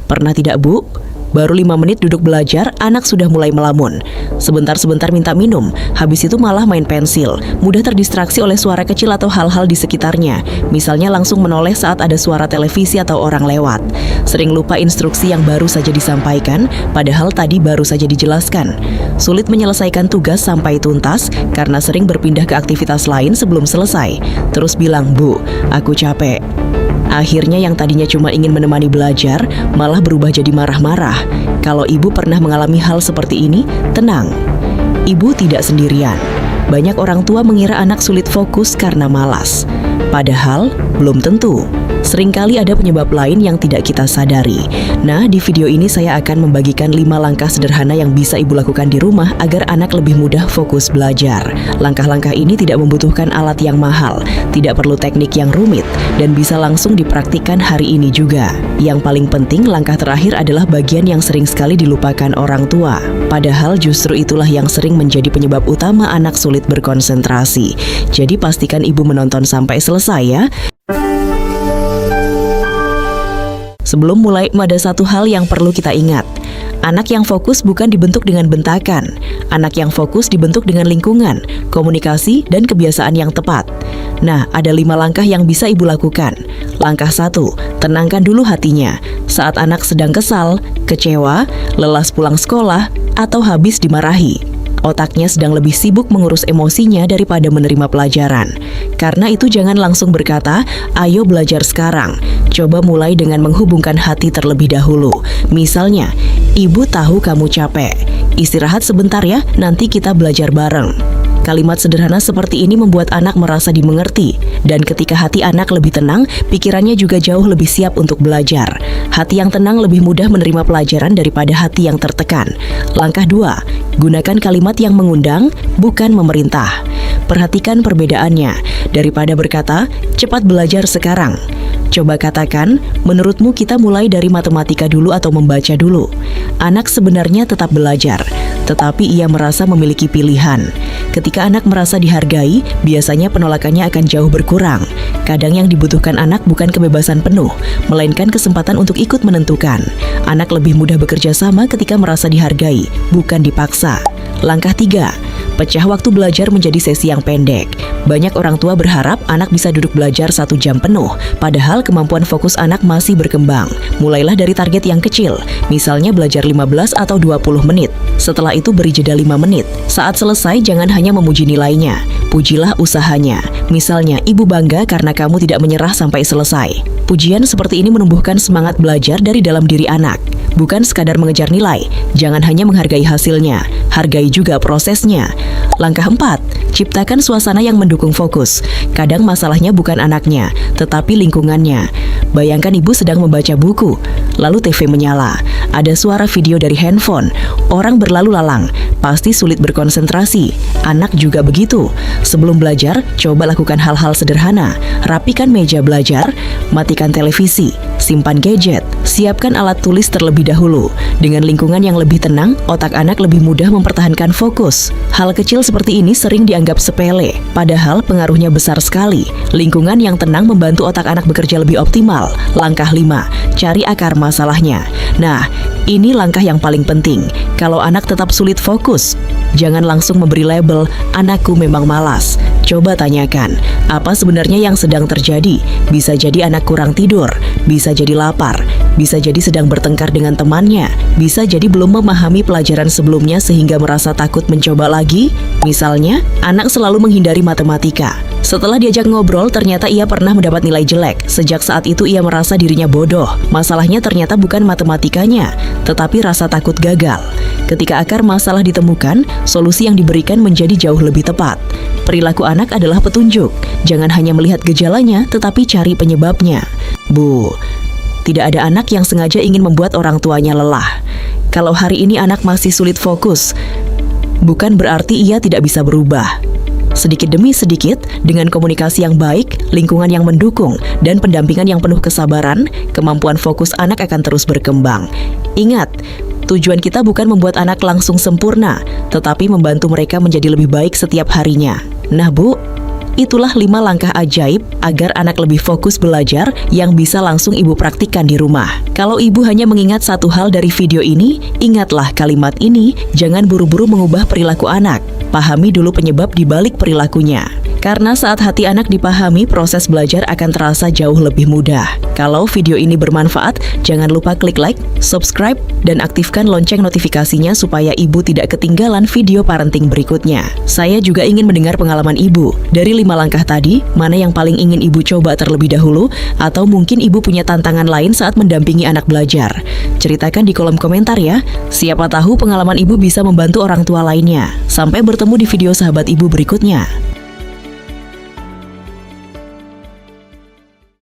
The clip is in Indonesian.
Pernah tidak, Bu? Baru 5 menit duduk belajar, anak sudah mulai melamun. Sebentar-sebentar minta minum, habis itu malah main pensil. Mudah terdistraksi oleh suara kecil atau hal-hal di sekitarnya. Misalnya langsung menoleh saat ada suara televisi atau orang lewat. Sering lupa instruksi yang baru saja disampaikan, padahal tadi baru saja dijelaskan. Sulit menyelesaikan tugas sampai tuntas karena sering berpindah ke aktivitas lain sebelum selesai. Terus bilang, "Bu, aku capek." Akhirnya yang tadinya cuma ingin menemani belajar, malah berubah jadi marah-marah. Kalau ibu pernah mengalami hal seperti ini, tenang. Ibu tidak sendirian. Banyak orang tua mengira anak sulit fokus karena malas. Padahal, belum tentu. Seringkali ada penyebab lain yang tidak kita sadari. Nah, di video ini saya akan membagikan 5 langkah sederhana yang bisa ibu lakukan di rumah agar anak lebih mudah fokus belajar. Langkah-langkah ini tidak membutuhkan alat yang mahal, tidak perlu teknik yang rumit, dan bisa langsung dipraktikkan hari ini juga. Yang paling penting, langkah terakhir adalah bagian yang sering sekali dilupakan orang tua. Padahal justru itulah yang sering menjadi penyebab utama anak sulit berkonsentrasi. Jadi pastikan ibu menonton sampai selesai ya. Sebelum mulai, ada satu hal yang perlu kita ingat. Anak yang fokus bukan dibentuk dengan bentakan. Anak yang fokus dibentuk dengan lingkungan, komunikasi, dan kebiasaan yang tepat. Nah, ada 5 langkah yang bisa ibu lakukan. Langkah 1, tenangkan dulu hatinya. Saat anak sedang kesal, kecewa, lelah pulang sekolah, atau habis dimarahi, otaknya sedang lebih sibuk mengurus emosinya daripada menerima pelajaran. Karena itu jangan langsung berkata, "Ayo belajar sekarang." Coba mulai dengan menghubungkan hati terlebih dahulu. Misalnya, "Ibu tahu kamu capek. Istirahat sebentar ya, nanti kita belajar bareng." Kalimat sederhana seperti ini membuat anak merasa dimengerti. Dan ketika hati anak lebih tenang, pikirannya juga jauh lebih siap untuk belajar. Hati yang tenang lebih mudah menerima pelajaran daripada hati yang tertekan. Langkah 2, gunakan kalimat yang mengundang, bukan memerintah. Perhatikan perbedaannya. Daripada berkata, "Cepat belajar sekarang." Coba katakan, "Menurutmu kita mulai dari matematika dulu atau membaca dulu?" Anak sebenarnya tetap belajar, tetapi ia merasa memiliki pilihan. Ketika anak merasa dihargai, biasanya penolakannya akan jauh berkurang. Kadang yang dibutuhkan anak bukan kebebasan penuh, melainkan kesempatan untuk ikut menentukan. Anak lebih mudah bekerja sama ketika merasa dihargai, bukan dipaksa. Langkah 3, pecah waktu belajar menjadi sesi yang pendek. Banyak orang tua berharap anak bisa duduk belajar 1 jam penuh, padahal kemampuan fokus anak masih berkembang. Mulailah dari target yang kecil, misalnya belajar 15 atau 20 menit. Setelah itu beri jeda 5 menit. Saat selesai jangan hanya memuji nilainya, pujilah usahanya. Misalnya, "Ibu bangga karena kamu tidak menyerah sampai selesai." Pujian seperti ini menumbuhkan semangat belajar dari dalam diri anak. Bukan sekadar mengejar nilai, jangan hanya menghargai hasilnya, hargai juga prosesnya. Langkah 4, ciptakan suasana yang mendukung fokus. Kadang masalahnya bukan anaknya, tetapi lingkungannya. Bayangkan ibu sedang membaca buku, lalu TV menyala, ada suara video dari handphone, orang berlalu lalang, pasti sulit berkonsentrasi. Anak juga begitu. Sebelum belajar, coba lakukan hal-hal sederhana. Rapikan meja belajar, matikan televisi, simpan gadget, siapkan alat tulis terlebih dahulu. Dengan lingkungan yang lebih tenang, otak anak lebih mudah mempertahankan fokus. Hal kecil seperti ini sering dianggap sepele, padahal pengaruhnya besar sekali. Lingkungan yang tenang membantu otak anak bekerja lebih optimal. Langkah 5, cari akar masalahnya. Nah, ini langkah yang paling penting. Kalau anak tetap sulit fokus, jangan langsung memberi label, "Anakku memang malas." Coba tanyakan, apa sebenarnya yang sedang terjadi? Bisa jadi anak kurang tidur, bisa jadi lapar, bisa jadi sedang bertengkar dengan temannya, bisa jadi belum memahami pelajaran sebelumnya sehingga merasa takut mencoba lagi. Misalnya, anak selalu menghindari matematika. Setelah diajak ngobrol, ternyata ia pernah mendapat nilai jelek. Sejak saat itu ia merasa dirinya bodoh. Masalahnya ternyata bukan matematikanya, tetapi rasa takut gagal. Ketika akar masalah ditemukan, solusi yang diberikan menjadi jauh lebih tepat. Perilaku anak adalah petunjuk. Jangan hanya melihat gejalanya, tetapi cari penyebabnya. Bu, tidak ada anak yang sengaja ingin membuat orang tuanya lelah. Kalau hari ini anak masih sulit fokus, bukan berarti ia tidak bisa berubah. Sedikit demi sedikit, dengan komunikasi yang baik, lingkungan yang mendukung, dan pendampingan yang penuh kesabaran, kemampuan fokus anak akan terus berkembang. Ingat, tujuan kita bukan membuat anak langsung sempurna, tetapi membantu mereka menjadi lebih baik setiap harinya. Nah Bu, Itulah 5 langkah ajaib agar anak lebih fokus belajar yang bisa langsung ibu praktikkan di rumah. Kalau ibu hanya mengingat satu hal dari video ini, ingatlah kalimat ini, jangan buru-buru mengubah perilaku anak. Pahami dulu penyebab di balik perilakunya. Karena saat hati anak dipahami, proses belajar akan terasa jauh lebih mudah. Kalau video ini bermanfaat, jangan lupa klik like, subscribe, dan aktifkan lonceng notifikasinya supaya ibu tidak ketinggalan video parenting berikutnya. Saya juga ingin mendengar pengalaman ibu. Dari 5 langkah tadi, mana yang paling ingin ibu coba terlebih dahulu, atau mungkin ibu punya tantangan lain saat mendampingi anak belajar? Ceritakan di kolom komentar ya. Siapa tahu pengalaman ibu bisa membantu orang tua lainnya. Sampai bertemu di video sahabat ibu berikutnya.